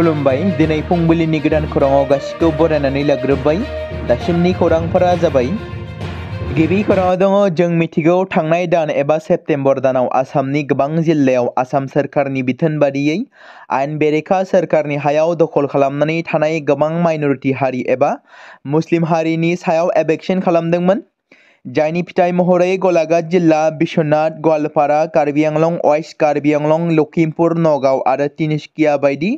खुलुमबाय दिनै फुंबिलिनि गोदान खौराङाव गासिखौ बरायनानै लाग्रोबाय दासिमनि खौरांफोरा जाबाय गिबि खौराङाव दङ जों मिथिगौ थांनाय दान एबा सेप्तेम्बर दानाव आसामनि गोबां जिल्लायाव आसाम सोरखारनि बिथोन बादियै आयेन बेरेखा सोरखारनि हायाव दखल खालामनानै थानाय गोबां माइनरिटि हारि एबा मुस्लिम हारिनि सायाव एभेक्शन खालामदोंमोन जायनि फिथाइ महरै गलाघाट जिल्ला बिश्वनाथ गवालपारा कार्बि आंलं वेस्ट कार्बि आंलं लखिमपुर नगाव आरो तिनिसुकिया बायदि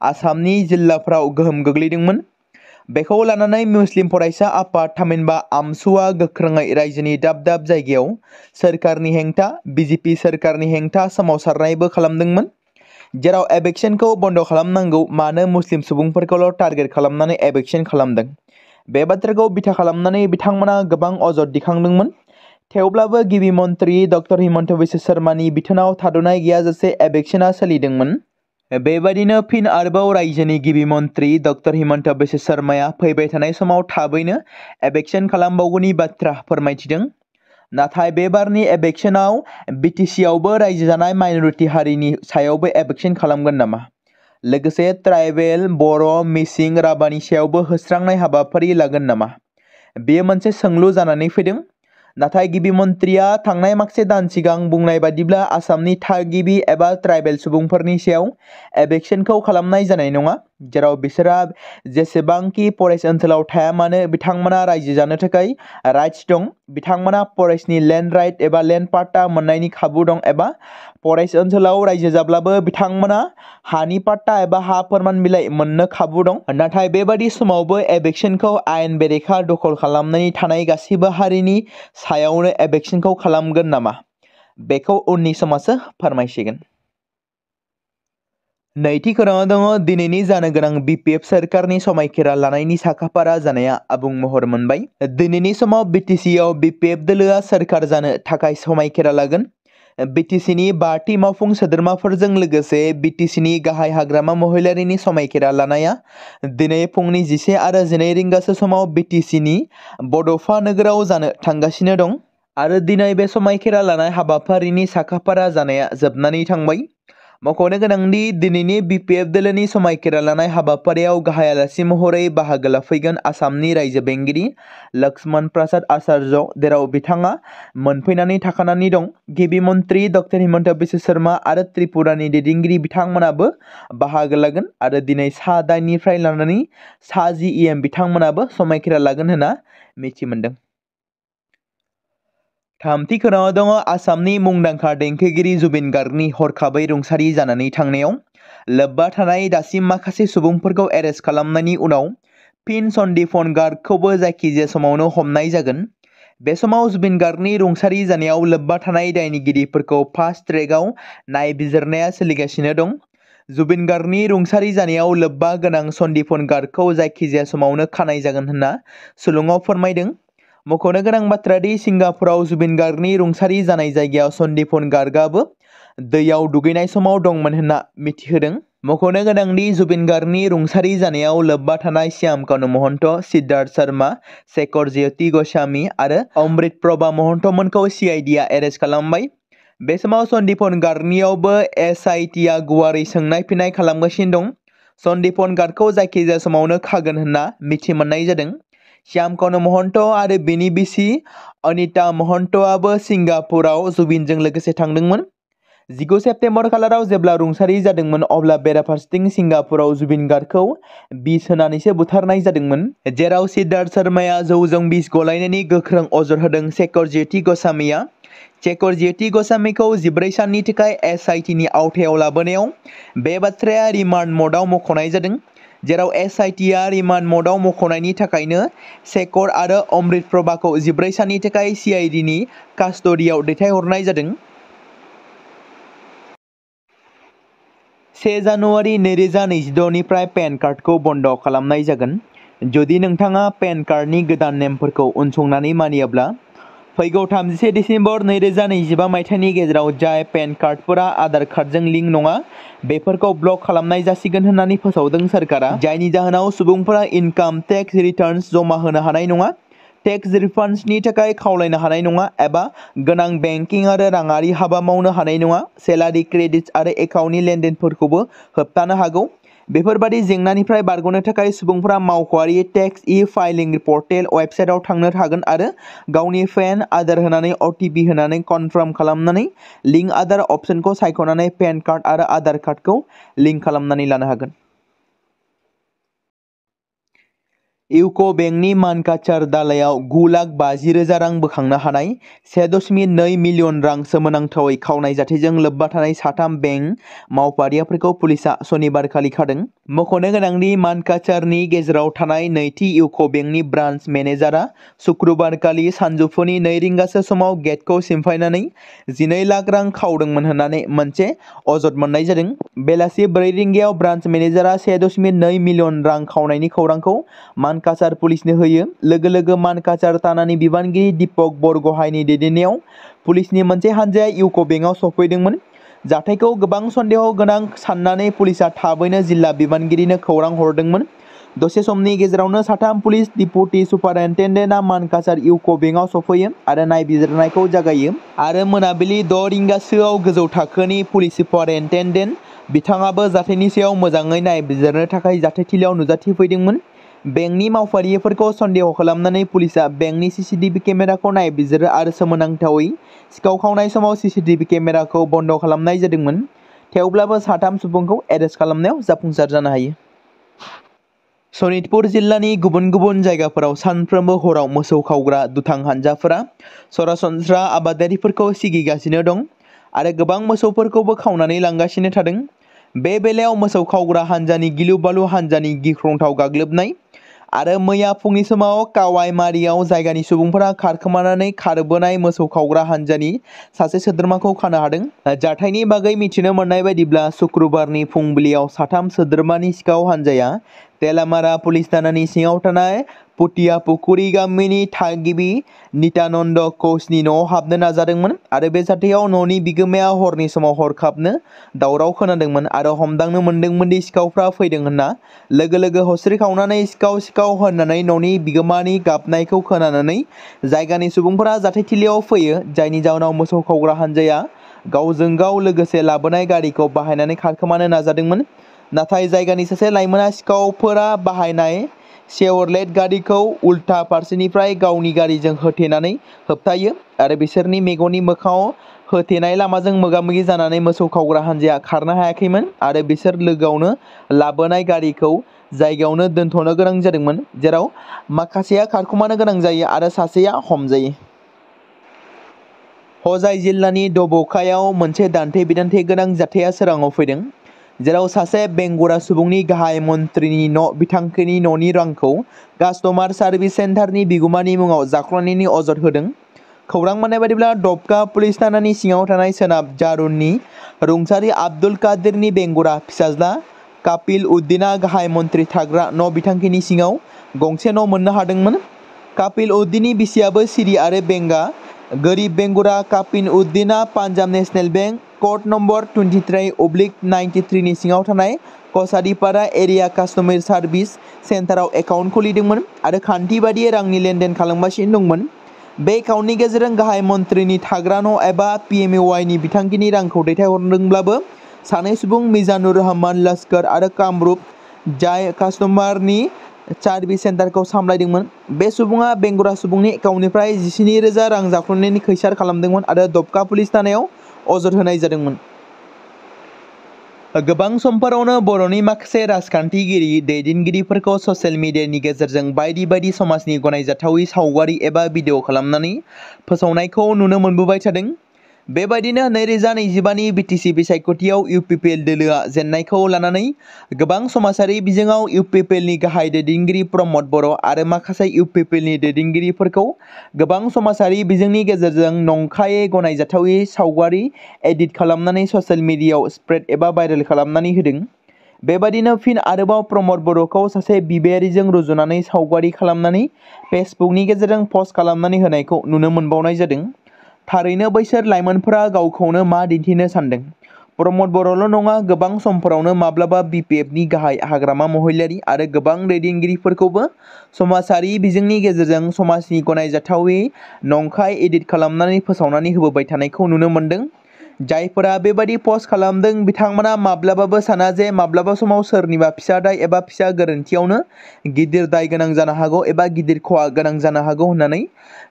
आसामनि जिल्लाफोराव गोहोम गोग्लैदोंमोन बेखौ लानानै मुस्लिम फरायसा आफाद थामहिनबा आमसुआ गोख्रोङै रायजोनि दाब दाब जायगायाव सोरखारनि हेंथा बिजेपि सोरखारनि हेंथा सोमावसारनायबो खालामदोंमोन जेराव एभेक्शनखौ बन्द खालामनांगौ मानो मुस्लिम सुबुंफोरखौल टार्गेट खालामनानै एभेक्शन खालामदों बे बाथ्राखौ बिथा खालामनानै बिथांमोना गोबां अजद दिखांदोंमोन थेवब्लाबो गिबि मन्थ्रि डक्टर हिमन्त बिश्व शर्मानि बिथोनाव थाद'नाय गैयाजासे एभेक्शना सोलिदोंमोन बेबायदिनो फिन आरोबाव रायजोनि गिबि मन्थ्रि डक्टर हिमन्त बिश्व शर्माया फैबाय थानाय समाव थाबैनो एभेक्शन खालामबावगौनि बाथ्रा फोरमायथिदों नाथाय बे बारनि एभेक्शनाव बिटिसिआवबो रायजो जानाय माइनरिटि हारिनि सायावबो एभेक्शन खालामगोन नामा लोगोसे ट्राइबेल बर' मिसिं राभानि सायावबो होस्रांनाय हाबाफारि लागोन नामा बेयो मोनसे सोंलु जानानै फैदों नाथाय गिबि मन्थ्रिया थांनाय माखासे दान सिगां बुंनाय बादिब्ला आसामनि थागिबि एबा ट्राइबेल सुबुंफोरनि सायाव एभेक्शनखौ खालामनाय जानाय नङा जेराव बिसोरहा जेसेबांखि फरेस्ट ओनसोलाव थाया मानो बिथांमोना रायजो जानो थाखाय राइट्स दं बिथांमोना फरेस्टनि लेन्ड राइट एबा लेन्ड पाट्टा मोननायनि खाबु दं एबा फरेस्ट ओनसोलाव रायजो जाब्लाबो बिथांमोना हानि पाट्टा एबा हा फोरमान बिलाइ मोननो खाबु दं नाथाय बेबादि समावबो एभेक्शनखौ आयेन बेरेखा दखल खालामनानै थानाय गासैबो हारिनि सायावनो एभेक्शनखौ खालामगोन नामा बेखौ उननि समासो फोरमायसिगोन नैथि खौराङाव दङ दिनैनि जानो गोनां बिपिएफ सोरखारनि समायखिरा लानायनि साखाफारा जानाया आबुं महर मोनबाय दिनैनि समाव बिटिसिआव बिपिएफ दोलोआ सोरखार जानो थाखाय समायखिरा लागोन बिटिसिनि 5टी मावफुं सोद्रोमाफोरजों लोगोसे बिटिसिनि गाहाय हाग्रामा महिलारिनि समायखिरा लानाया दिनै फुंनि 11 आरो 12 रिंगासो समाव बिटिसिनि बड'फा नोगोराव जानो थांगासिनो दं आरो दिनै बे समायखिरा लानाय हाबाफारिनि साखाफारा जानाया जोबनानै थांबाय मख'नो गोनांदि दिनैनि बिपिएफ दोलोनि समायखिरा लानाय हाबाफारियाव गाहाय आलासि महरै बाहागो लाफैगोन आसामनि रायजो बेंगिरि लक्ष्मण प्रसाद आचार्य जेराव बिथाङा मोनफैनानै थाखानानै दं गिबि मन्थ्रि डक्टर हिमन्त बिश्व शर्मा आरो त्रिपुरानि दैदेनगिरि बिथांमोनाबो बाहागो लागोन आरो दिनै सा 8 लानानै सा 10 AM बिथांमोनाबो समायखिरा लागोन होनना मिथि मोनदों थामथि खौराङाव दङ आसामनि मुंदांखा देंखोगिरि जुबिन गार्गनि हरखाबै रुंसारि जानानै थांनायाव लोब्बा थानाय दासिम माखासे सुबुंफोरखौ एरेस्ट खालामनायनि उनाव फिन सन्दीपन गार्गखौबो जायखिजाया समावनो हमनाय जागोन बे समाव जुबिन गार्गनि रुंसारि जानायाव लोब्बा थानाय दायनिगिरिफोरखौ फास्ट ट्रेकआव नायबिजिरनाया सोलिगासिनो दं जुबिन गार्गनि रुंसारि जानायाव लोब्बा गोनां सन्दीपन गार्गखौ जायखिजाया समावनो खानाय जागोन होनना सुलुङाव फोरमायदों मख'नो गोनां बाथ्रादि सिंगापुराव जुबिन गार्गनि रुंसारि जानाय जायगायाव सन्दीपन गार्गआबो दैयाव दुगैनाय समाव दंमोन होनना मिथिहोदों मख'नो गोनांदि जुबिन गार्गनि रुंसारि जानायाव लोब्बा थानाय श्याम कानु महन्त सिद्धार्थ शर्मा शेखर ज्योति गस्वामी आरो अमृत प्रभा महन्तमोनखौ सिआइडिआ एरेस्ट खालामबाय बे समाव सन्दीपन गार्गनियावबो एसआइटिआ गुवारै सोंनाय फिन्नाय खालामगासिनो दं सन्दीपन गार्गखौ जायखिजाया समावनो खागोन होनना मिथि मोननाय जादों श्याम कानु महन्त आरो बिनि बिसि अनिता महन्तआबो सिंगापुराव जुबिनजों लोगोसे थांदोंमोन 19 सेप्तेम्बर खालाराव जेब्ला रुंसारि जादोंमोन अब्ला बेराफारसेथिं सिंगापुराव जुबिन गार्गखौ बिस होनानैसो बुथारनाय जादोंमोन जेराव सिद्धार्थ शर्माया जौजों बिस गलायनायनि गोख्रों अजद होदों शेखर ज्योति गस्वामीया शेखर ज्योति गस्वामीखौ 14 साननि थाखाय एसआइटिनि आवथायाव लाबोनायाव बे बाथ्राया रिमान्ड मदआव मख'नाय जादों जेराव एसआइटिआ रिमान्ड मदआव मख'नायनि थाखायनो शेखर आरो अमृत प्रभाखौ 14 साननि थाखाय सिआइडिनि कास्टडियाव दैथायहरनाय जादों 1 जानुवारि 2026 निफ्राय पेन कार्डखौ बन्द खालामनाय जागोन जुदि नोंथाङा पेन कार्डनि गोदान नेमफोरखौ उनसंनानै मानियाब्ला फैगौ 31 दिसेम्बर 2025 मायथाइनि गेजेराव जाय पेन कार्डफोरा आधार कार्डजों लिंक नङा बेफोरखौ ब्लक खालामनाय जासिगोन होननानै फोसावदों सोरखारा जायनि जाहोनाव सुबुंफोरा इनकाम टेक्स रिटार्न्स जमा होनो हानाय नङा टेक्स रिफान्ड्सनि थाखाय खावलायनो हानाय नङा एबा गोनां बेंकिं आरो राङारि हाबा मावनो हानाय नङा सेलारि क्रेडिट्स आरो एकाउन्टनि लेनदेनफोरखौबो होबथानो हागौ बेफोरबादि जेंनानिफ्राय बारग'नो थाखाय सुबुंफोरा मावख'आरि टेक्स फाइलिं पर्टेल वेबसाइटआव थांनो हागोन आरो गावनि पेन आधार होनानै OTP होनानै कनफार्म खालामनानै लिंक आधार अपसनखौ सायख'नानै पेन कार्ड आरो आधार कार्डखौ लिंक खालामनानै लानो हागोन। इउक' बेंकनि मानकाचार दालायाव 9,50,000 रां बोखांनो हानाय 1.2 मिलियन रां सोमोनांथावै खावनाय जाथायजों लोब्बा थानाय साथाम बेंक मावफारियाफोरखौ पुलिसआ सनिबारखालि खादों। मख'नो गोनांदि मानकाचारनि गेजेराव थानाय नैथि इउक' बेंकनि ब्रान्स मेनेजारआ शुक्रबारखालि सानजौफुनि 2 रिंगासो समाव गेटखौ सिमफायनानै 12 लाख रां खावदोंमोन होननानै मोनसे अजद मोननाय जादों। बेलासि 4 रिंगायाव ब्रान्स मेनेजारआ 1.2 मिलियन रां खावनायनि खौरांखौ मानकाचार पुलिसनो होयो। लोगो लोगो मानकाचार थानानि बिबानगिरि दीपक बरग'हाइनि दैदेननायाव पुलिसनि मोनसे हानजाया इउक' बेंकआव सफैदोंमोन। जाथायखौ गोबां सन्देह गोनां साननानै पुलिसआ थाबैनो जिल्ला बिबानगिरिनो खौरां हरदोंमोन। दसे समनि गेजेरावनो साथाम पुलिस डिप्युटि सुपारिनटेन्डेन्टआ मानकाचार इउक' बेंकआव सफैयो आरो नायबिजिरनायखौ जागायो आरो मोनाबिलि 6 रिंगासोआव गोजौ थाखोनि पुलिस सुपारिनटेन्डेन्ट बिथाङाबो जाथायनि सायाव मोजाङै नायबिजिरनो थाखाय जाथायथिलियाव नुजाथिफैदोंमोन। बेंकनि मावफारियाफोरखौ सन्देह खालामनानै पुलिसआ बेंकनि CCTV केमेराखौ नायबिजिरो आरो सोमोनांथावै सिखाव खावनाय समाव CCTV केमेराखौ बन्द खालामनाय जादोंमोन। थेवब्लाबो साथाम सुबुंखौ एरेस्ट खालामनायाव जाफुंसार जानो हायो। सनितपुर जिल्लानि गुबुन गुबुन जायगाफोराव सानफ्रोमबो हराव मोसौ खावग्रा दुथां हानजाफोरा सरासनस्रा आबादारिफोरखौ सिगिगासिनो दं आरो गोबां मोसौफोरखौबो खावनानै लांगासिनो थादों। बे बेलायाव मोसौ खावग्रा हानजानि गिलु बालु हानजानि गिख्रंथाव गाग्लोबनाय आरो मैया फुंनि समाव कावाइमारियाव जायगानि सुबुंफोरा खारखोमानानै खारबोनाय मोसौ खावग्रा हानजानि सासे सोद्रोमाखौ खानो हादों। जाथायनि बागै मिथिनो मोननाय बायदिब्ला शुक्रबारनि फुंबिलियाव साथाम सोद्रोमानि सिखाव हानजाया तेलामारा पुलिस थानानि सिङाव थानाय पुटियापुकुरि गामिनि थागिबि नित्यानन्द कौशनि न'आव हाबनो नाजादोंमोन आरो बे जाथायाव न'नि बिगोमाया हरनि समाव हरखाबनो दावराव खोनादोंमोन आरो हमदांनो मोनदोंमोन दि सिखावफ्रा फैदों होनना। लोगो लोगो हस्रिखावनानै सिखाव सिखाव होननानै न'नि बिगोमानि गाबनायखौ खोनानानै जायगानि सुबुंफोरा जाथायथिलियाव फैयो, जायनि जाउनाव मोसौ खावग्रा हानजाया गावजों गाव लोगोसे लाबोनाय गारिखौ बाहायनानै खारखोमानो नाजादोंमोन। नाथाय जायगानि सासे लाइमोना सिखावफोरा बाहायनाय शेवरलेट गारिखौ उल्था फारसेनिफ्राय गावनि गारिजों होथेनानै होबथायो आरो बिसोरनि मेगननि मोखाङाव होथेनाय लामाजों मोगा-मोगि जानानै मोसौ खावग्रा हानजाया खारनो हायाखैमोन आरो बिसोर लोगोआवनो लाबोनाय गारिखौ जायगायावनो दोनथ'नो गोनां जादोंमोन, जेराव माखासेया खारखोमानो गोनां जायो आरो सासेया हमजायो। हजाइ जिल्लानि दब'खायाव मोनसे दान्थे-बिदान्थे गोनां जाथाया सोराङाव फैदों, जेराव सासे बेंगुरा सुबुंनि गाहाय मन्थ्रिनि बिथांखिनि न'नि रांखौ कास्टमार सार्भिस सेन्टारनि बिगुमानि मुङाव जाख्ल'नायनि अजद होदों। खौरां मोननाय बायदिब्ला दबका पुलिस थानानि सिङाव थानाय सोनाब जारुननि रुंसारि आब्दुल कादिरनि बेंगुरा फिसाज्ला कापिल उद्दिनआ गाहाय मन्थ्रि थाग्रा न' बिथांखिनि सिङाव गंसे न' मोननो हादोंमोन। कापिल उद्दिननि बिसियाबो सिरि आरो बेंगा। गोरिब बेंगुरा कापिल उद्दिनआ Punjab national bank code number 23/93 नि सिङाव थानाय कसारीपारा एरिया कास्टमार सार्भिस सेन्टाराव एकाउन्ट खुलिदोंमोन आरो खान्थि बादियै रांनि लेनदेन खालामगासिनो दंमोन। बे एकाउन्टनि गेजेरजों गाहाय मन्थ्रिनि थाग्रा न' एबा PMAY नि बिथांखिनि रांखौ दैथायहरदोंब्लाबो सानै सुबुं मिजानुर रहमान लस्कर आरो कामरुप, जाय कास्टमारनि सार्भिस सेन्टारखौ सामलायदोंमोन, बे सुबुङा बेंगुरा सुबुंनि एकाउन्टनिफ्राय 17,000 रां जाख्ल'नायनि खैसार खालामदोंमोन आरो दबका पुलिस थानायाव अजद होनाय जादोंमोन। गोबां समफोरावनो बर'नि माखासे राजखान्थिगिरि दैदेनगिरिफोरखौ ससियेल मिडियानि गेजेरजों बायदि बायदि समाजनि गनायजाथावै सावगारि एबा भिडिअ खालामनानै फोसावनायखौ नुनो मोनबोबाय थादों। बेबायदिनो 2025 नि BTC बिसायख'थियाव UPPL दोलोआ जेननायखौ लानानै गोबां समाजारि बिजोङाव UPPLनि गाहाय दैदेनगिरि प्रमद बर' आरो माखासे UPPLनि दैदेनगिरिफोरखौ गोबां समाजारि बिजोंनि गेजेरजों नंखायै गनायजाथावै सावगारि एडिट खालामनानै ससियेल मिडियायाव स्प्रेड एबा भाइरेल खालामनानै होदों। बेबादिनो फिन आरोबाव प्रमद बर'खौ सासे बिबायारिजों रुजुनानै सावगारि खालामनानै फेसबुकनि गेजेरजों पस्ट खालामनानै होनायखौ नुनो मोनबावनाय जादों। थारैनो बैसोर लाइमोनफोरा गावखौनो मा दिन्थिनो सानदों? प्रमद बर'ल' नङा, गोबां समफोरावनो माब्लाबा BPFनि गाहाय हाग्रामा महिलारि आरो गोबां दैदेनगिरिफोरखौबो समाजारि बिजोंनि गेजेरजों समाजनि गनायजाथावै नंखाय एडिट खालामनानै फोसावनानै होबोबाय थानायखौ नुनो मोनदों। जायफोरा बेबादि पस्ट खालामदों बिथांमोना माब्लाबाबो साना जे माब्लाबा समाव सोरनिबा फिसा दाय एबा फिसा गोरोन्थियावनो गिदिर दाय गोनां जानो हागौ एबा गिदिर खहा गोनां जानो हागौ होननानै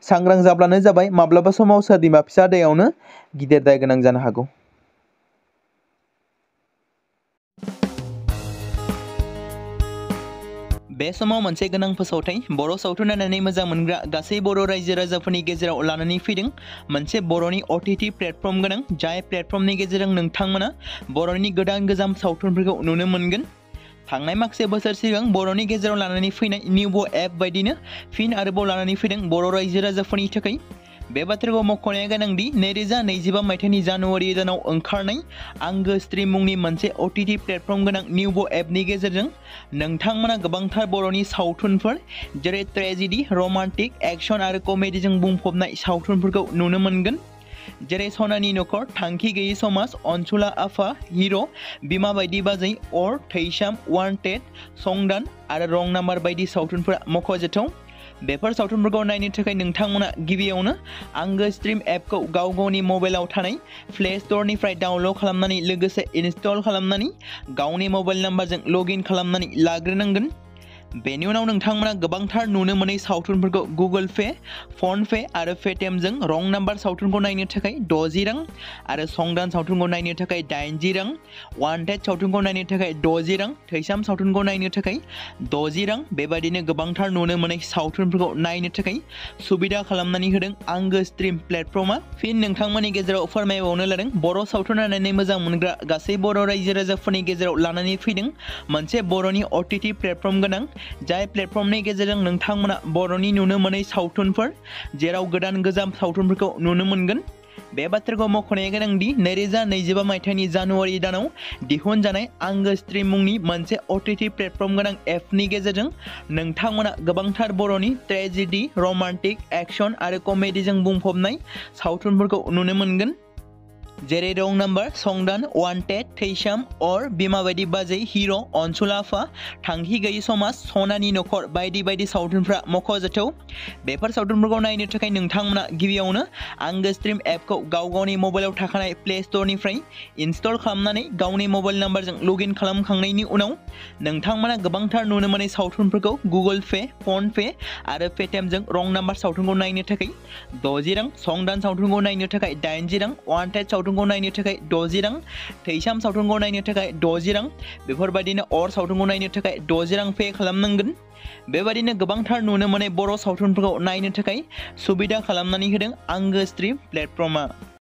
सांग्रां जाब्लानो जाबाय। माब्लाबा समाव सोरनिबा फिसा दायावनो गिदिर दाय गोनां जानो हागौ। बे समाव मोनसे गोनां फोसावथाय बर' सावथुन नायनानै मोजां मोनग्रा गासै बर' रायजो राजाफोरनि गेजेराव लानानै फैदों मोनसे बर'नि OTT प्लेटफर्म गोनां, जाय प्लेटफर्मनि गेजेरजों नोंथांमोना बर'नि गोदान गोजाम सावथुनफोरखौ नुनो मोनगोन। थांनाय माखासे बोसोर सिगां बर'नि गेजेराव लानानै फैनाय निउबो एप बायदिनो फिन आरोबाव लानानै फैदों बर' रायजो राजाफोरनि थाखाय। बे बाथ्राखौ मख'नाया गोनांदि 2025 मायथाइनि जानुवारि दानाव ओंखारनाय आंगो स्ट्रीम मुंनि मोनसे OTT प्लेटफर्म गोनां निउबो एपनि गेजेरजों नोंथांमोना गोबांथार बर'नि सावथुनफोर जेरै ट्रेजेडी, रमान्टिक, एक्शन आरो कमेडीजों बुंफबनाय सावथुनफोरखौ नुनो मोनगोन। जेरै सनानि नखर, थांखि गैयै समाज, अनसुला आफा, हिर', बिमा बायदि बाजै, अर, थैसाम, वान्टेड, संदान आरो रं नाम्बार बायदि सावथुनफोरा मख'जाथाव। बेफोर सावथुनफोरखौ नायनो थाखाय नोंथांमोना गिबियावनो आंगो स्ट्रीम एपखौ गाव गावनि मबाइलाव थानाय प्ले स्ट'रनिफ्राय डाउनल'ड खालामनानै लोगोसे इनस्टल खालामनानै गावनि मबाइल नाम्बारजों लगइन खालामनानै लाग्रोनांगोन। बेनि उनाव नोंथांमोना गोबांथार नुनो मोनै सावथुनफोरखौ गुगोल पे, फन पे आरो पेटिएमजों रं नाम्बार सावथुनखौ नायनो थाखाय 60 रां आरो संदान सावथुनखौ नायनो थाखाय 80 रां, वान्टेड सावथुनखौ नायनो थाखाय 60 रां, थैसाम सावथुनखौ नायनो थाखाय 60 रां बेबादिनो गोबांथार नुनो मोनै सावथुनफोरखौ नायनो थाखाय सुबिदा खालामनानै होदों आंगो स्ट्रीम प्लेटफर्मा। फिन नोंथांमोननि गेजेराव फोरमायबावनो लादों बर' सावथुन नायनानै मोजां मोनग्रा गासै बर' रायजो राजाफोरनि गेजेराव लानानै फैदों मोनसे बर'नि OTT प्लेटफर्म गोनां, जाय प्लेटफर्मनि गेजेरजों नोंथांमोना बर'नि नुनो मोनै सावथुनफोर जेराव गोदान गोजाम सावथुनफोरखौ नुनो मोनगोन। बे बाथ्राखौ मख'नाया गोनांदि 2025 मायथाइनि जानुवारि दानाव दिहुनजानाय आंगो स्ट्रीम मुंनि मोनसे OTT प्लेटफर्म गोनां एपनि गेजेरजों नोंथांमोना गोबांथार बर'नि ट्रेजेडी, रमान्टिक, एक्शन आरो कमेडीजों बुंफबनाय सावथुनफोरखौ नुनो मोनगोन। जेरै रं नाम्बार, संदान, वान्टेड, थैसाम, अर, बिमा बायदि बाजै, हिर', अनसुला आफा, थांखि गैयै समाज, सनानि नखर बायदि बायदि सावथुनफ्रा मख'जाथाव। बेफोर सावथुनफोरखौ नायनो थाखाय नोंथांमोना गिबियावनो आंगो स्ट्रीम एपखौ गाव गावनि मबाइलाव थाखानाय प्ले स्ट'रनिफ्राय इनस्टल खालामनानै गावनि मबाइल नाम्बारजों लगइन खालामखांनायनि उनाव नोंथांमोना गोबांथार नुनो मोनै सावथुनफोरखौ गुगोल पे, फन पे आरो पेटिएमजों रं नाम्बार सावथुनखौ नायनो थाखाय 60 रां, संदान सावथुनखौ नायनो थाखाय 80 रां, वान्टेड सावथुनखौ नायनो थाखाय 60 रां, थैसाम सावथुनखौ नायनो थाखाय 60 रां बेफोरबायदिनो अर सावथुनखौ नायनो थाखाय 60 रां पे खालामनांगोन। बेबायदिनो गोबांथार नुनो मोनै बर' सावथुनफोरखौ नायनो थाखाय सुबिदा खालामनानै होदों आंगो स्ट्रीम प्लेटफर्मा।